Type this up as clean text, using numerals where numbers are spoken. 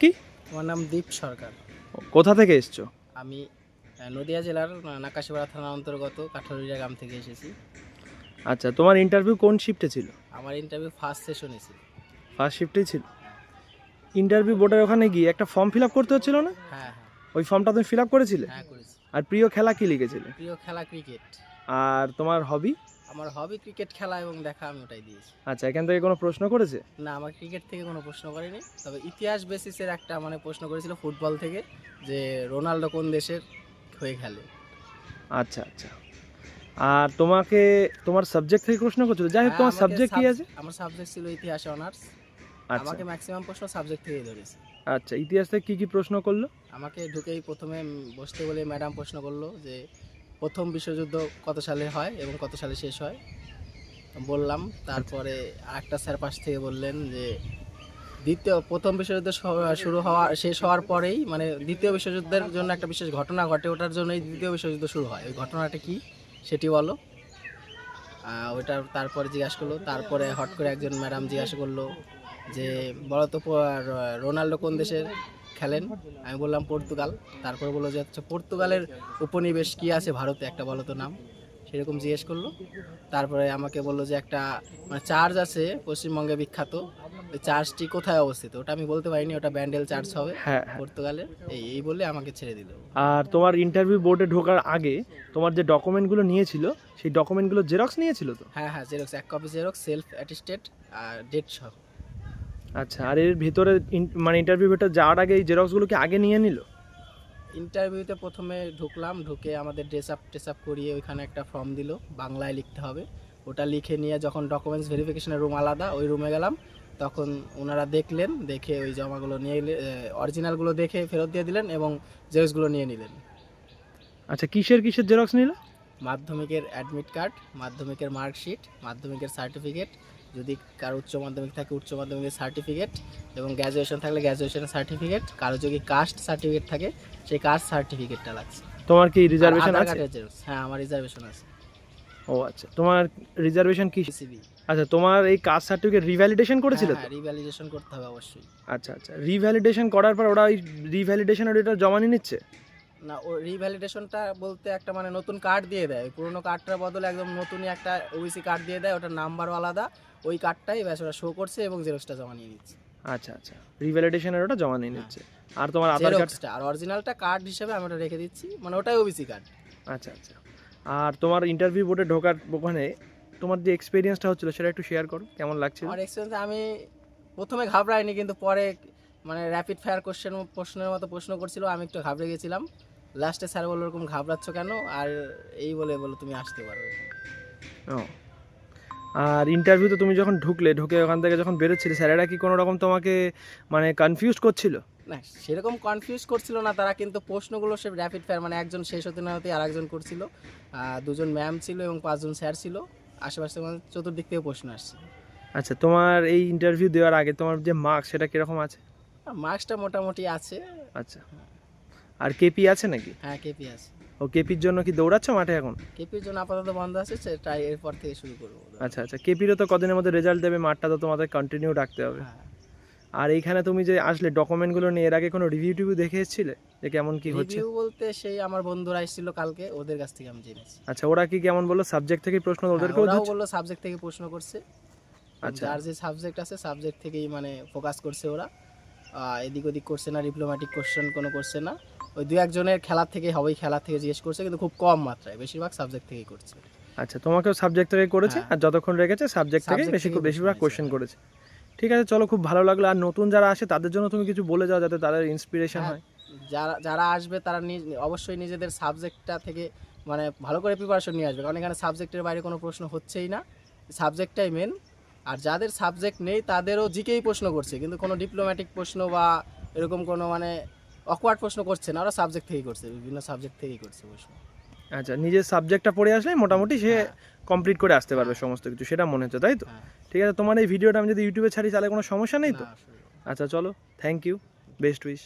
কি? আমার নাম দীপ সরকার। কোথা থেকে এসছো? আমি নদিয়া জেলার নাকাশিপাড়া থানার অন্তর্গত কাঠারুলিয়া গ্রাম থেকে এসেছি। আচ্ছা, তোমার ইন্টারভিউ কোন শিফটে ছিল? আমার ইন্টারভিউ ফার্স্ট সেশনে ছিল। ফার্স্ট শিফটেই ছিল। ইন্টারভিউ বোর্ডের ওখানে গিয়ে একটা ফর্ম ফিল আপ করতে হচ্ছিল না? হ্যাঁ ওই ফর্মটা তুমি ফিল আপ করেছিলে? হ্যাঁ করেছি। আর প্রিয় খেলা কি লিখেছিলে? প্রিয় খেলা ক্রিকেট। আর তোমার হবি? আমার হবি ক্রিকেট খেলা এবং দেখা, আমি ওটাই দিয়েছি। আচ্ছা, এখান থেকে কোনো প্রশ্ন করেছে? না, আমার ক্রিকেট থেকে কোনো প্রশ্ন করেনি, তবে ইতিহাস বেসিসের একটা প্রশ্ন করেছিল ফুটবল থেকে, যে রোনাল্ডো কোন দেশের হয়ে খেলে। আচ্ছা আচ্ছা। আর তোমাকে তোমার সাবজেক্ট থেকে প্রশ্ন করছিল? যাই হোক, তোমার সাবজেক্ট কি আছে? আমার সাবজেক্ট ছিল ইতিহাস অনার্স। আচ্ছা আমাকে ম্যাক্সিমাম প্রশ্ন সাবজেক্ট থেকেই ধরেছে। আচ্ছা, ইতিহাস থেকে কি কি প্রশ্ন করলো? আমাকে ঢুকেই প্রথমে বসতে বলে ম্যাডাম প্রশ্ন করলো যে প্রথম বিশ্বযুদ্ধ কত সালে হয় এবং কত সালে শেষ হয়। বললাম। তারপরে আরেকটা স্যার পাশ থেকে বললেন যে প্রথম বিশ্বযুদ্ধ শেষ হওয়ার পরেই, দ্বিতীয় বিশ্বযুদ্ধের জন্য একটা বিশেষ ঘটনা ঘটে, ওটার জন্যই দ্বিতীয় বিশ্বযুদ্ধ শুরু হয়। ওই ঘটনাটা কি সেটি বলো। ওইটা তারপরে জিজ্ঞাসা করলো। তারপরে হট করে একজন ম্যাডাম জিজ্ঞাসা করলো যে বলো তো রোনাল্ডো কোন দেশের খেলেন। আমি বললাম পর্তুগাল। তারপরে বললো যে আচ্ছা, পর্তুগালের উপনিবেশ কি আছে ভারতে, একটা বলো তো নাম। সেরকম জিজ্ঞেস করলো। তারপরে আমাকে বললো যে একটা চার্চ আছে পশ্চিমবঙ্গে বিখ্যাত, ওই চার্চটি কোথায় অবস্থিত। ওটা আমি বলতে পারিনি, ওটা ব্যান্ডেল চার্চ হবে পর্তুগালের। এই বলে আমাকে ছেড়ে দিল। আর তোমার ইন্টারভিউ বোর্ডে ঢোকার আগে তোমার যে ডকুমেন্টগুলো নিয়েছিল, সেই ডকুমেন্টগুলো জেরক্স নিয়েছিল তো? হ্যাঁ জেরক্স, এক কপি জেরক্স, সেলফ অ্যাটেস্টেড আর ডেট সহ। আচ্ছা, আর এর ভিতরে ইন্টারভিউ ভেতরে যাওয়ার আগে এই জেরক্সগুলো কি আগে নিয়ে নিল? ইন্টারভিউতে প্রথমে ঢুকলাম, ঢুকে আমাদের ড্রেস আপ করিয়ে ওইখানে একটা ফর্ম দিল, বাংলায় লিখতে হবে। ওটা লিখে নিয়ে যখন ডকুমেন্টস ভেরিফিকেশনের রুম আলাদা, ওই রুমে গেলাম। তখন ওনারা দেখলেন, দেখে ওই জমাগুলো নিয়ে অরিজিনালগুলো দেখে ফেরত দিয়ে দিলেন এবং জেরক্সগুলো নিয়ে নিলেন। আচ্ছা, কিসের কিসের জেরক্স নিল? মাধ্যমিকের অ্যাডমিট কার্ড, মাধ্যমিকের মার্কশিট, মাধ্যমিকের সার্টিফিকেট, যদি কারো উচ্চ মাধ্যমিক থাকে উচ্চ মাধ্যমিকের সার্টিফিকেট, এবং গ্র্যাজুয়েশন থাকলে গ্র্যাজুয়েশনের সার্টিফিকেট, কারো যদি কাস্ট সার্টিফিকেট থাকে সেই কাস্ট সার্টিফিকেটটা লাগছে। তোমার কি রিজার্ভেশন আছে? হ্যাঁ, আমার রিজার্ভেশন আছে। ও আচ্ছা, তোমার রিজার্ভেশন কি? সিবি। আচ্ছা, তোমার এই কাস্ট সার্টিফিকেট রিভ্যালিডেশন করেছিল তো? হ্যাঁ, রিভ্যালিডেশন করতে হবে অবশ্যই। আচ্ছা আচ্ছা, রিভ্যালিডেশন করার পর ওরা ওই রিভ্যালিডেশনের ওটা জমা নিয়ে নিচ্ছে? না, ও রিভ্যালিডেশনটা বলতে একটা নতুন কার্ড দিয়ে দেয়, পুরোনো কার্ডটার বদলে একদম নতুনই একটা ওবিসি কার্ড দিয়ে দেয়, ওটার নাম্বারও আলাদা। ওই কার্ডটাই ব্যাস ওরা শো করছে এবং জেরক্সটা জমা নিয়ে নিচ্ছে। আচ্ছা আচ্ছা, রিভ্যালিডেশনের ওটা জমা নিয়ে নিচ্ছে। আর তোমার আধার কার্ডটা আর অরিজিনালটা কার্ড হিসেবে আমি ওটা রেখে দিচ্ছি, ওটাই ওবিসি কার্ড। আচ্ছা আচ্ছা। আর তোমার ইন্টারভিউ বোর্ডে ঢোকার ওখানে তোমার যে এক্সপিরিয়েন্সটা হচ্ছিল সেটা একটু শেয়ার করো, কেমন লাগছিল? আমার এক্সপিরিয়েন্স, আমি প্রথমে ঘাবড়াইনি, কিন্তু পরে র্যাপিড ফায়ার প্রশ্নের মতো প্রশ্ন করছিল, আমি একটু ঘাবড়ে গেছিলাম। লাস্টে স্যার বললো এরকম ঘাবড়াচ্ছ কেন, আর এই বলে তুমি আসতে পারো। ও, আর ইন্টারভিউতে তুমি যখন ঢুকে ওখান থেকে যখন বেরোচ্ছিলে, স্যারেরা কি কোনো রকম তোমাকে কনফিউজ করছিল? না, সেরকম কনফিউজ করছিল না তারা, কিন্তু প্রশ্নগুলো সে র্যাপিড ফায়ার, একজন শেষ হতে না হতেই আরেকজন করছিল। দুজন ম্যাম ছিল এবং 5 জন স্যার ছিল। আশেপাশে চতুর্দিক থেকে প্রশ্ন আসছে। আচ্ছা, তোমার এই ইন্টারভিউ দেওয়ার আগে তোমার যে মার্কস সেটা কিরকম আছে? মার্কসটা মোটামুটি আছে। আচ্ছা, আর কেপি আছে নাকি? হ্যাঁ, কেপি আছে। ও, কেপির জন্য কি দৌড়াচ্ছ মাঠে এখন? কেপির জন্য আপাতত বন্ধ আছে, সেটা এরপর থেকে শুরু করবো। আচ্ছা আচ্ছা, কেপিরও তো কদিনের মধ্যে রেজাল্ট দেবে, মাঠটা তো তোমাদের কন্টিনিউ রাখতে হবে। হ্যাঁ। আর এইখানে তুমি যে আসলে ডকুমেন্টগুলো নিয়ে এর আগে কোনো রিভিউ দেখে এসেছিলে যে কেমন কি হচ্ছে? রিভিউ বলতে সেই আমার বন্ধুরা এসেছিল কালকে, ওদের কাছ থেকে আমি জেনেছি। আচ্ছা, ওরা কি কেমন বললো? সাবজেক্ট থেকে প্রশ্ন ওদেরকেও ওরাও দিচ্ছে? বললো সাবজেক্ট থেকে প্রশ্ন করছে। আচ্ছা, যার যে সাবজেক্ট আছে সাবজেক্ট থেকেই ফোকাস করছে ওরা। এদিক ওদিক করছে না, ডিপ্লোম্যাটিক কোশ্চেন কোনো করছে না। ওই 2-1 জনের খেলা থেকে জিজ্ঞেস করছে, কিন্তু খুব কম মাত্রায়, বেশিরভাগ সাবজেক্ট থেকেই করছে। আচ্ছা, তোমাকেও সাবজেক্ট থেকে করেছে? হ্যাঁ। আর যতক্ষণ রেখেছে সাবজেক্ট থেকে বেশিরভাগ কোশ্চেন করেছে। ঠিক আছে, চলো, খুব ভালো লাগলো। আর নতুন যারা আসে তাদের জন্য তুমি কিছু বলে যাও, যাতে তাদের ইন্সপিরেশন হয়। যারা আসবে তারা অবশ্যই নিজেদের সাবজেক্টটা থেকে ভালো করে প্রিপারেশন নিয়ে আসবে, কারণ এখানে সাবজেক্টের বাইরে কোনো প্রশ্ন হচ্ছেই না, সাবজেক্টটাই মেন। আর যাদের সাবজেক্ট নেই তাদেরও জিকেই প্রশ্ন করছে, কিন্তু কোনো ডিপ্লোম্যাটিক প্রশ্ন বা এরকম কোনো অকওয়ার্ড প্রশ্ন করছে না, ওরা সাবজেক্ট থেকেই করছে, বিভিন্ন সাবজেক্ট থেকেই করছে প্রশ্ন। আচ্ছা, নিজের সাবজেক্টটা পড়ে আসলে মোটামুটি সে কমপ্লিট করে আসতে পারবে সমস্ত কিছু, সেটা মনে হচ্ছে, তাই তো? ঠিক আছে, তোমার এই ভিডিওটা আমি যদি ইউটিউবে ছাড়ি তাহলে কোনো সমস্যা নেই তো? আচ্ছা, চলো, থ্যাংক ইউ, বেস্ট উইশ।